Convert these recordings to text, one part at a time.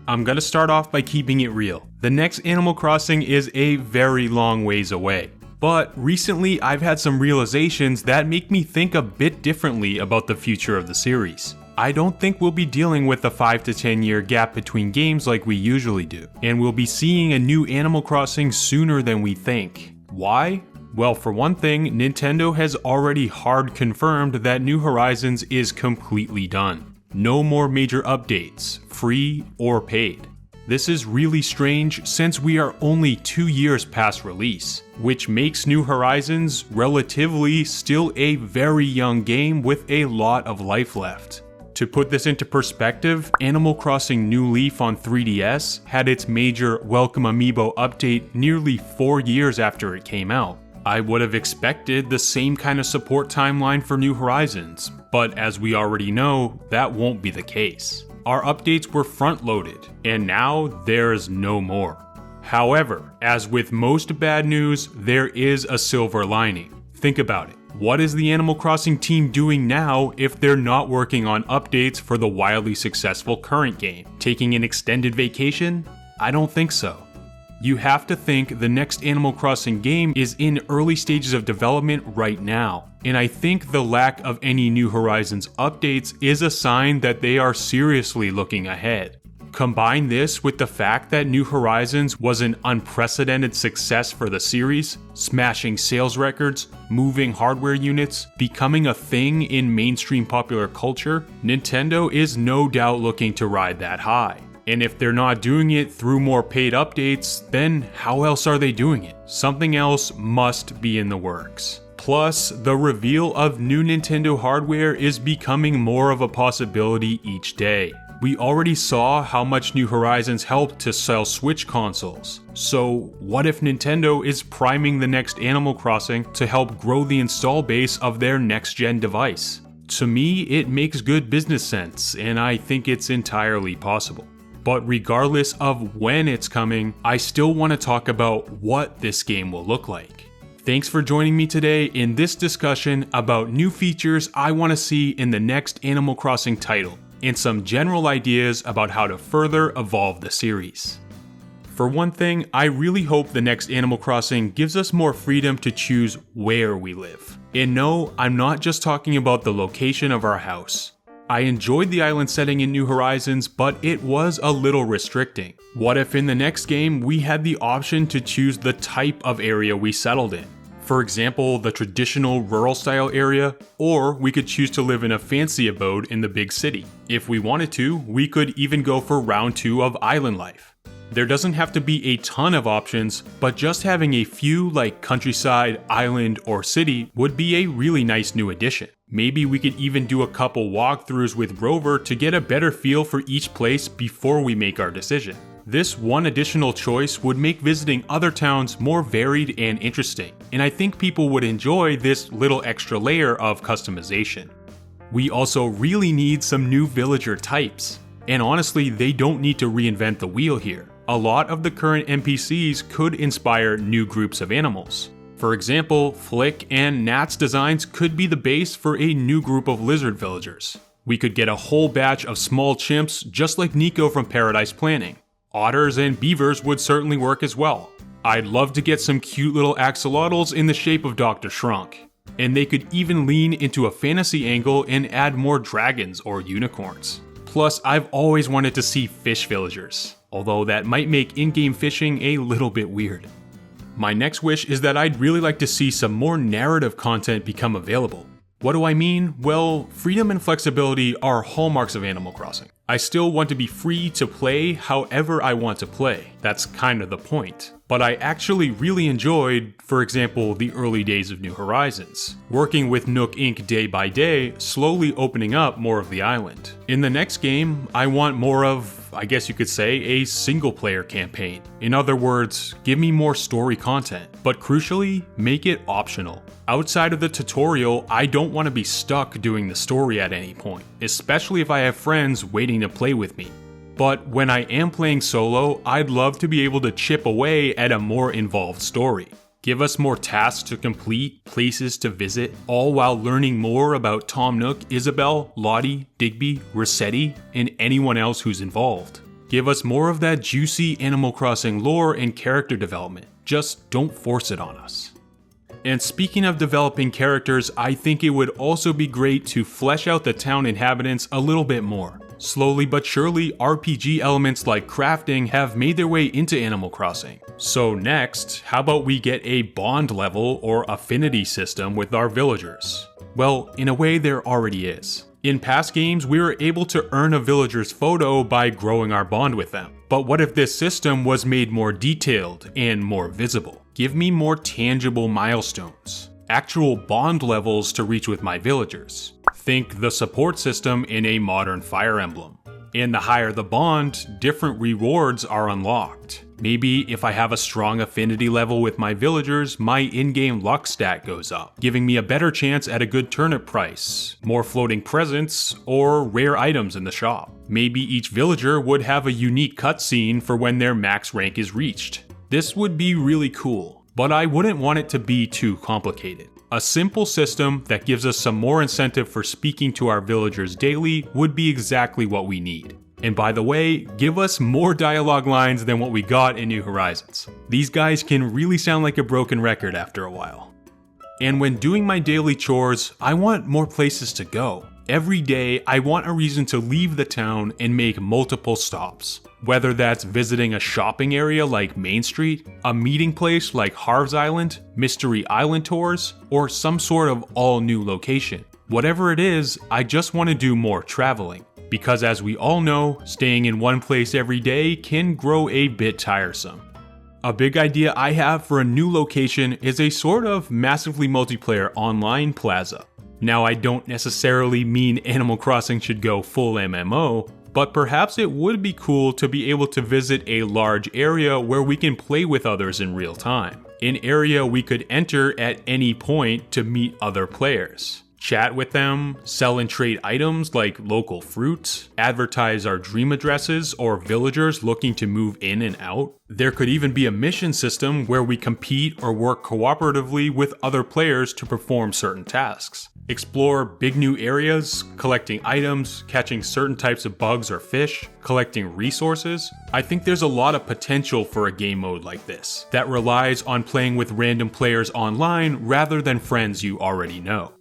I'm gonna start off by keeping it real. The next Animal Crossing is a very long ways away. But recently I've had some realizations that make me think a bit differently about the future of the series. I don't think we'll be dealing with a 5 to 10 year gap between games like we usually do, and we'll be seeing a new Animal Crossing sooner than we think. Why? Well, for one thing, Nintendo has already hard confirmed that New Horizons is completely done. No more major updates, free or paid. This is really strange since we are only 2 years past release, which makes New Horizons relatively still a very young game with a lot of life left. To put this into perspective, Animal Crossing New Leaf on 3DS had its major Welcome Amiibo update nearly 4 years after it came out. I would have expected the same kind of support timeline for New Horizons, but as we already know, that won't be the case. Our updates were front-loaded, and now there's no more. However, as with most bad news, there is a silver lining. Think about it. What is the Animal Crossing team doing now if they're not working on updates for the wildly successful current game? Taking an extended vacation? I don't think so. You have to think the next Animal Crossing game is in early stages of development right now, and I think the lack of any New Horizons updates is a sign that they are seriously looking ahead. Combine this with the fact that New Horizons was an unprecedented success for the series, smashing sales records, moving hardware units, becoming a thing in mainstream popular culture, Nintendo is no doubt looking to ride that high. And if they're not doing it through more paid updates, then how else are they doing it? Something else must be in the works. Plus, the reveal of new Nintendo hardware is becoming more of a possibility each day. We already saw how much New Horizons helped to sell Switch consoles. So what if Nintendo is priming the next Animal Crossing to help grow the install base of their next-gen device? To me, it makes good business sense, and I think it's entirely possible. But regardless of when it's coming, I still want to talk about what this game will look like. Thanks for joining me today in this discussion about new features I want to see in the next Animal Crossing title, and some general ideas about how to further evolve the series. For one thing, I really hope the next Animal Crossing gives us more freedom to choose where we live. And no, I'm not just talking about the location of our house. I enjoyed the island setting in New Horizons, but it was a little restricting. What if in the next game we had the option to choose the type of area we settled in? For example, the traditional rural style area, or we could choose to live in a fancy abode in the big city. If we wanted to, we could even go for round 2 of island life. There doesn't have to be a ton of options, but just having a few like countryside, island, or city would be a really nice new addition. Maybe we could even do a couple walkthroughs with Rover to get a better feel for each place before we make our decision. This one additional choice would make visiting other towns more varied and interesting, and I think people would enjoy this little extra layer of customization. We also really need some new villager types, and honestly, they don't need to reinvent the wheel here. A lot of the current NPCs could inspire new groups of animals. For example, Flick and Nat's designs could be the base for a new group of lizard villagers. We could get a whole batch of small chimps just like Nico from Paradise Planning. Otters and beavers would certainly work as well. I'd love to get some cute little axolotls in the shape of Dr. Shrunk. And they could even lean into a fantasy angle and add more dragons or unicorns. Plus, I've always wanted to see fish villagers, although that might make in-game fishing a little bit weird. My next wish is that I'd really like to see some more narrative content become available. What do I mean? Well, freedom and flexibility are hallmarks of Animal Crossing. I still want to be free to play however I want to play. That's kind of the point. But I actually really enjoyed, for example, the early days of New Horizons, working with Nook Inc. day by day, slowly opening up more of the island. In the next game, I want more of, I guess you could say, a single player campaign. In other words, give me more story content, but crucially, make it optional. Outside of the tutorial, I don't want to be stuck doing the story at any point, especially if I have friends waiting to play with me. But when I am playing solo, I'd love to be able to chip away at a more involved story. Give us more tasks to complete, places to visit, all while learning more about Tom Nook, Isabelle, Lottie, Digby, Rossetti, and anyone else who's involved. Give us more of that juicy Animal Crossing lore and character development. Just don't force it on us. And speaking of developing characters, I think it would also be great to flesh out the town inhabitants a little bit more. Slowly but surely, RPG elements like crafting have made their way into Animal Crossing. So next, how about we get a bond level or affinity system with our villagers? Well, in a way there already is. In past games, we were able to earn a villager's photo by growing our bond with them. But what if this system was made more detailed and more visible? Give me more tangible milestones, actual bond levels to reach with my villagers. Think the support system in a modern Fire Emblem. And the higher the bond, different rewards are unlocked. Maybe if I have a strong affinity level with my villagers, my in-game luck stat goes up, giving me a better chance at a good turnip price, more floating presents, or rare items in the shop. Maybe each villager would have a unique cutscene for when their max rank is reached. This would be really cool, but I wouldn't want it to be too complicated. A simple system that gives us some more incentive for speaking to our villagers daily would be exactly what we need. And by the way, give us more dialogue lines than what we got in New Horizons. These guys can really sound like a broken record after a while. And when doing my daily chores, I want more places to go. Every day, I want a reason to leave the town and make multiple stops. Whether that's visiting a shopping area like Main Street, a meeting place like Harv's Island, Mystery Island tours, or some sort of all-new location. Whatever it is, I just want to do more traveling. Because as we all know, staying in one place every day can grow a bit tiresome. A big idea I have for a new location is a sort of massively multiplayer online plaza. Now, I don't necessarily mean Animal Crossing should go full MMO, but perhaps it would be cool to be able to visit a large area where we can play with others in real time. An area we could enter at any point to meet other players. Chat with them, sell and trade items like local fruits, advertise our dream addresses or villagers looking to move in and out. There could even be a mission system where we compete or work cooperatively with other players to perform certain tasks. Explore big new areas, collecting items, catching certain types of bugs or fish, collecting resources. I think there's a lot of potential for a game mode like this that relies on playing with random players online rather than friends you already know.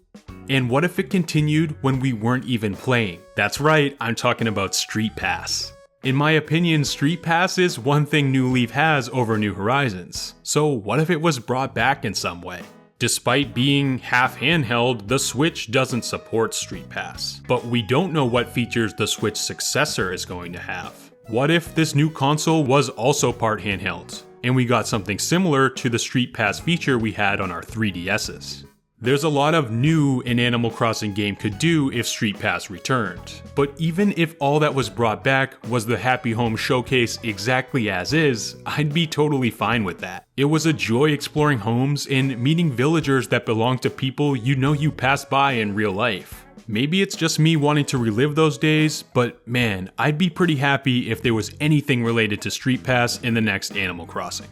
And what if it continued when we weren't even playing? That's right, I'm talking about Street Pass. In my opinion, Street Pass is one thing New Leaf has over New Horizons. So what if it was brought back in some way? Despite being half handheld, the Switch doesn't support Street Pass. But we don't know what features the Switch successor is going to have. What if this new console was also part handheld, and we got something similar to the Street Pass feature we had on our 3DSs? There's a lot of new an Animal Crossing game could do if Street Pass returned. But even if all that was brought back was the Happy Home Showcase exactly as is, I'd be totally fine with that. It was a joy exploring homes and meeting villagers that belong to people you know you passed by in real life. Maybe it's just me wanting to relive those days, but man, I'd be pretty happy if there was anything related to Street Pass in the next Animal Crossing.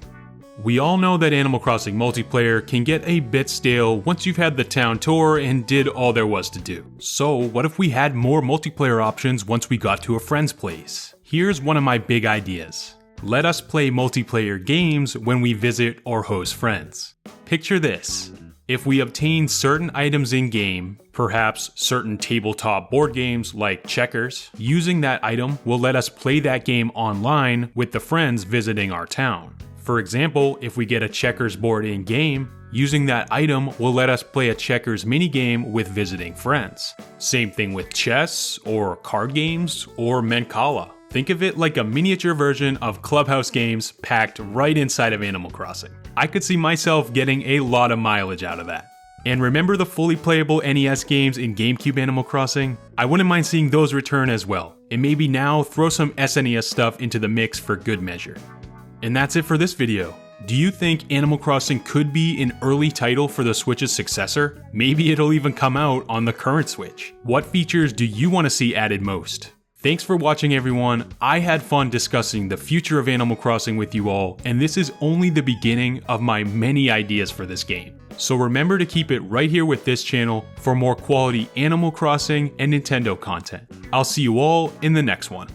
We all know that Animal Crossing multiplayer can get a bit stale once you've had the town tour and did all there was to do. So what if we had more multiplayer options once we got to a friend's place? Here's one of my big ideas. Let us play multiplayer games when we visit or host friends. Picture this. If we obtain certain items in-game, perhaps certain tabletop board games like checkers, using that item will let us play that game online with the friends visiting our town. For example, if we get a checkers board in-game, using that item will let us play a checkers minigame with visiting friends. Same thing with chess, or card games, or Mancala. Think of it like a miniature version of Clubhouse games packed right inside of Animal Crossing. I could see myself getting a lot of mileage out of that. And remember the fully playable NES games in GameCube Animal Crossing? I wouldn't mind seeing those return as well. And maybe now throw some SNES stuff into the mix for good measure. And that's it for this video. Do you think Animal Crossing could be an early title for the Switch's successor? Maybe it'll even come out on the current Switch. What features do you want to see added most? Thanks for watching, everyone. I had fun discussing the future of Animal Crossing with you all, and this is only the beginning of my many ideas for this game. So remember to keep it right here with this channel for more quality Animal Crossing and Nintendo content. I'll see you all in the next one.